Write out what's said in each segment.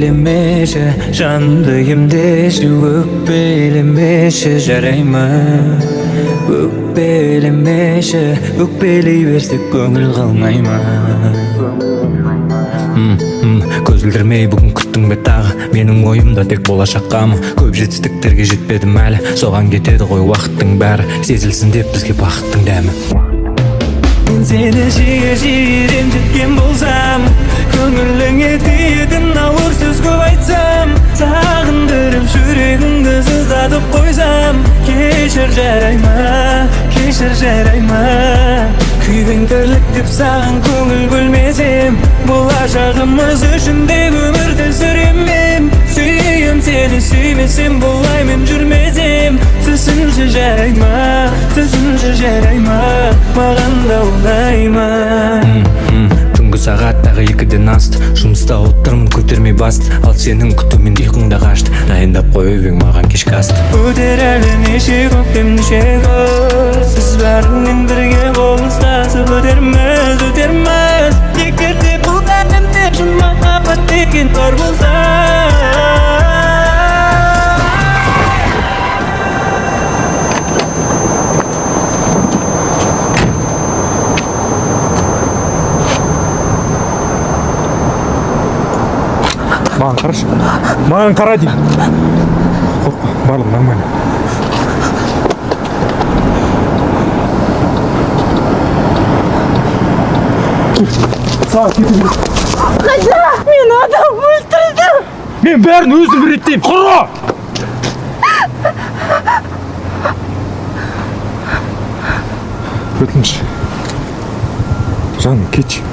Ökpelemeşe, jandayımdeşe, ökpelemeşe jarayma. Ökpelemeşe, ökpeleybersek көңіл қалмайма. Көзілдірмей бүгін күттің бе тағы, менің ойымда тек болашаққамы. Көп жетістіктерге жетпедім әлі, соған кетеді ғой уақыттың бәрі. Сезілсін деп бізге бақыттың дәмі. Мен сені жиі ренжіткен болсам, көңіліңе тиетін ауыр сөз көп айтсам, сағындырып жүрегіңді сыздатып қойсам, кешір жарайма, кешір жарайма. Күйбең тірлік деп саған көңіл бөлмесем, болашағымыз үшін де өмірді сүремем. Сүйем сені, сүймесем болай мен жүрмесем, түсінші жарайма, түсінші жарайма, маған да оңайма. Түнгі сағат тағы 2-ден асты, жұмыста отырмын көтермей басты, ал сенің күтумен ұйқыңда қашты. Дайындап қойып ең маған кешкі асты. Өтер әлі неше көктем неше күз, сіз бәріңмен бірге қол ұстасып өтерміз, өтерміз. Егер де бұл әлемде шын махаббат деген бар болса, маған қарашы, маған қара деймін. Қорқма, барлығы нормально. Саған кету керек. Қайда? Мен адам өлтірдім. Мен бәрін өзім реттеймін, құры! Өтініш, жаным, кетші.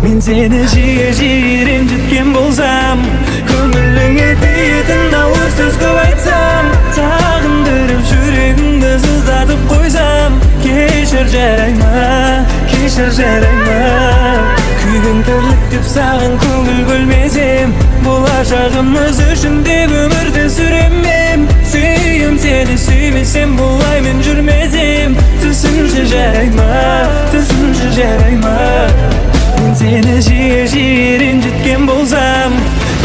Мен сені жиі ренжіткен болсам, көңіліңе тиетін ауыр сөз көп айтсам, сағындырып жүрегіңді сыздатып қойсам, кешір жарайма, кешір жарайма. Күйбең тірлік деп саған көңіл бөлмесем, болашағымыз үшін де өмірді сүремем. Сүйем сені, сүймесем болай мен жүрмесем, түсінші жарайма, түсінші жарайма. Мен сені жиі ренжіткен болсам,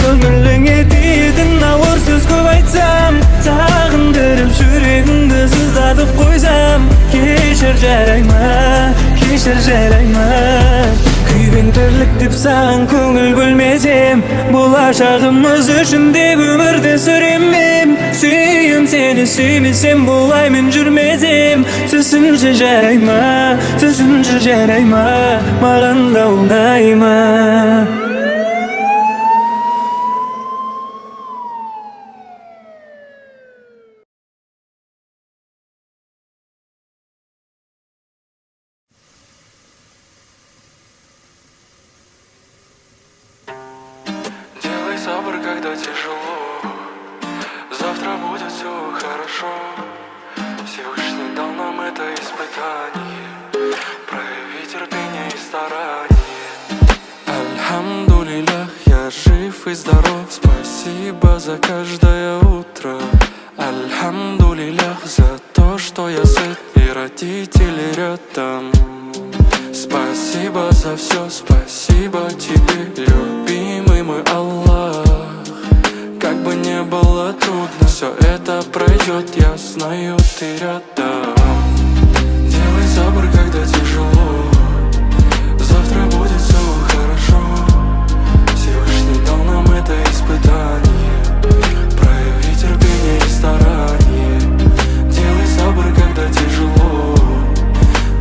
көңіліңе тиетін ауыр сөз көп айтсам, сағындырып жүрегіңді сыздатып қойсам, кешір жарайма, кешір жарайма. Күйбең тірлік деп саған көңіл бөлмесем, болашағымыз үшін де өмірді сүремем. Сүйем сені, сүймесем болай мен жүрмесем, түсінші жарайма, түсінші жарайма, маған да оңайма. Делай сабр, когда тяжело, завтра будет все хорошо. Всевышний дал нам это испытание, прояви терпение и старание. Альхамдулиллах, я жив и здоров, спасибо за каждое утро. Альхамдулиллах, за то, что я сыт и родители рядом. Спасибо за все, спасибо тебе, любимый мой Аллах. Как бы не было трудно, все это пройдет, я знаю, ты рядом. Делай сабр, когда тяжело, завтра будет все хорошо. Всевышний дал нам это испытание, прояви терпение и старание. Делай сабр, когда тяжело,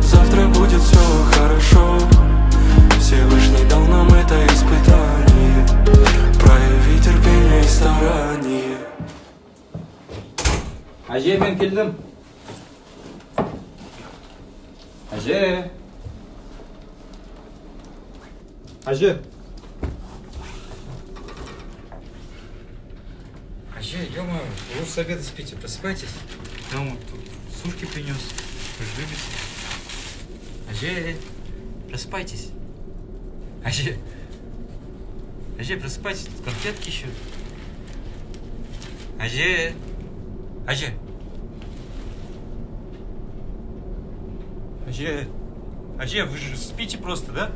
завтра будет все хорошо. Всевышний дал нам это испытание, прояви терпение и старание. Әже, мен келдім. Әже. Әже, Әже, ё-моё, вы уж с обеда спите, просыпайтесь. Я вам тут сушки принес. Вы же любите. Әже, просыпайтесь. Әже. Әже, просыпайтесь, тут конфетки еще. Әже. Әже. Әже. Әже, вы же спите просто, да?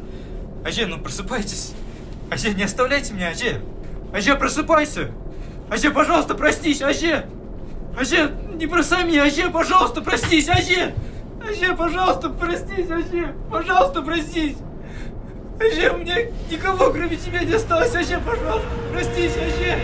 Әже, ну просыпайтесь. Әже, не оставляйте меня, Әже. Аже, просыпайся! Аже, пожалуйста, простись, Аже! Аже, не бросай меня, Аже, пожалуйста, простись, Аже! Аже, пожалуйста, простись, Аже! Пожалуйста, простись! Аже, у меня никого кроме тебя не осталось, Аже, пожалуйста, простись, Аже!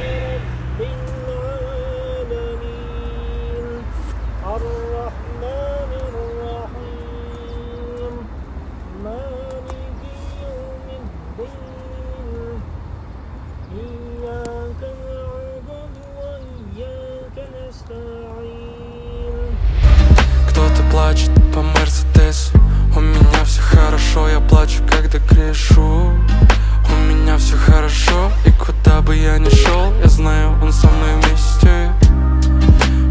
Кто-то плачет по Мерседесу. У меня все хорошо, я плачу, когда грешу. У меня все хорошо, и куда бы я ни шел, я знаю, он со мной вместе.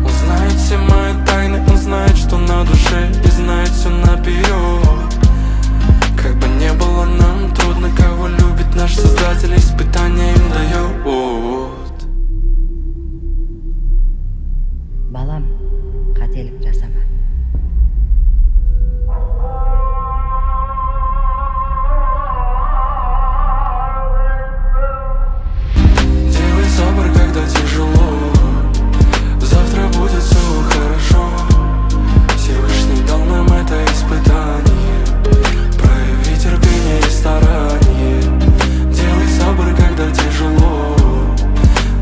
Он знает все мои тайны, он знает, что на душе, и знает все наперед. Как бы не было нам трудно, кого любит наш Создатель, испытания им дает. Балам, қателік жасама. Делай sabr, когда тяжело. Завтра будет все хорошо. Всевышний дал нам это испытание. Прояви терпение и старание. Делай sabr, когда тяжело.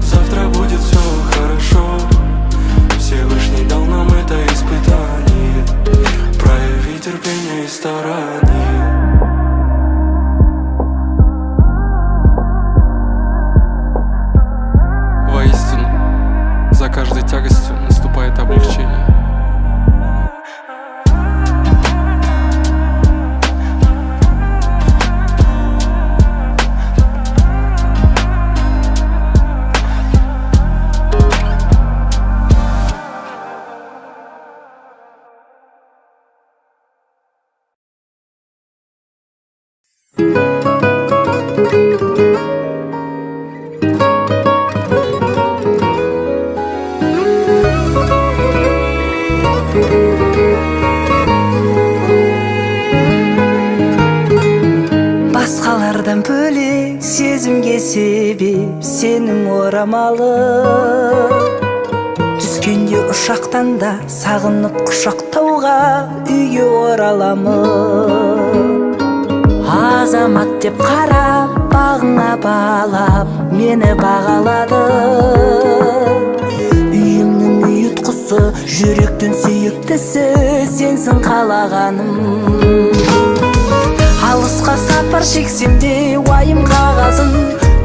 Завтра будет все хорошо. Всевышний дал нам это испытание. Прояви терпение и старание. Воистину, за каждой тягостью наступает облегчение. Басқалардан бөлек сезімге себеп сенің орамалы. Түскенде ұшақтан да сағынып құшақтауға үйге ораламын. Азамат деп қарап, бағыңа балап, мені бағалады. Үйімнің ұйытқысы, жүректің сүйіктісі, сенсің қалағаным. Алысқа сапар шексем де уайым қағазын,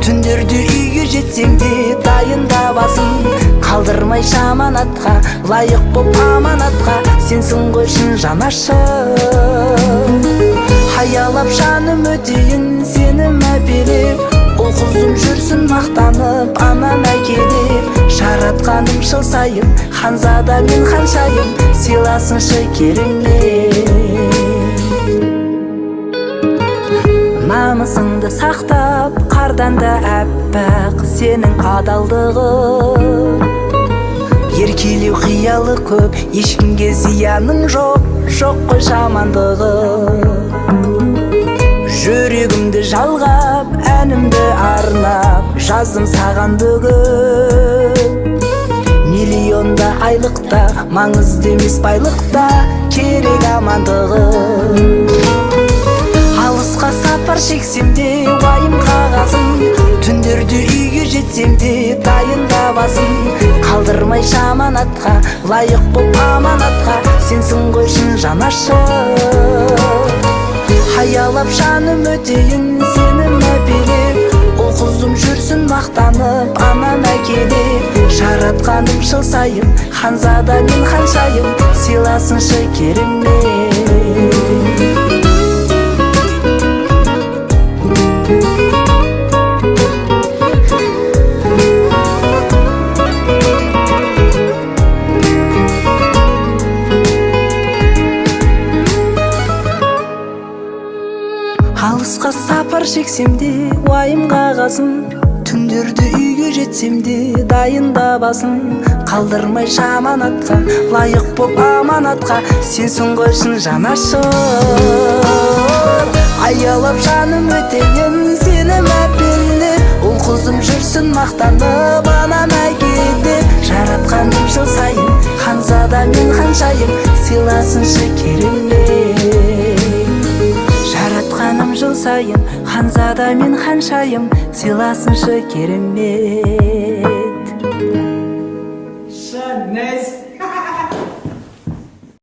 түндерде үйге жетсең де дайындабасың. Қалдырмай жаманатқа, лайық боп аманатқа, сенсің ғой шын жанашыр. Аялап жаным өтейін сені мәпелеп, ұл қызым жүрсін мақтанып анам әкелеп. Жаратқаным жыл сайын ханзада мен ханшайым, сыйласыншы керемет. Намысыңды сақтап, қардан да әппақ сенің адалдығың. Еркелеу қиялы көп, ешкімге зияның жоқ, жоқ қой жамандығың. Жүрегімді жалғап, әнімді арнап, жаздым саған бүгін. Миллионда айлықта, маңызды емес байлықта, керек амандығың. Алысқа сапар шексем де уайым қағазын, түндерде үйге жетсем де дайындабасың. Қалдырмай жаманатқа, лайық боп аманатқа, сенсің ғой шын жанашыр. Аялап жаным өтейін сені мәпелеп, ұл қызым жүрсін мақтанып анам әкелеп. Жаратқаным жыл сайын ханзада мен ханшайым, сыйласыншы керемет. Алысқа сапар шексем де уайым қағазын, түндерде үйге жетсем де дайындабасың. Қалдырмай жаманатқа, лайық боп аманатқа, сенсің ғой шын жанашыр. Аялап жаным өтейін сені мәпелеп, ұл қызым жүрсін чын мактанып анам әйгеде жаратканым жыл сайын ханзада мен ханшайым сыйласыншы керемет жаратканым жыл сайын ханзада мен ханшайым сыйласыншы керемет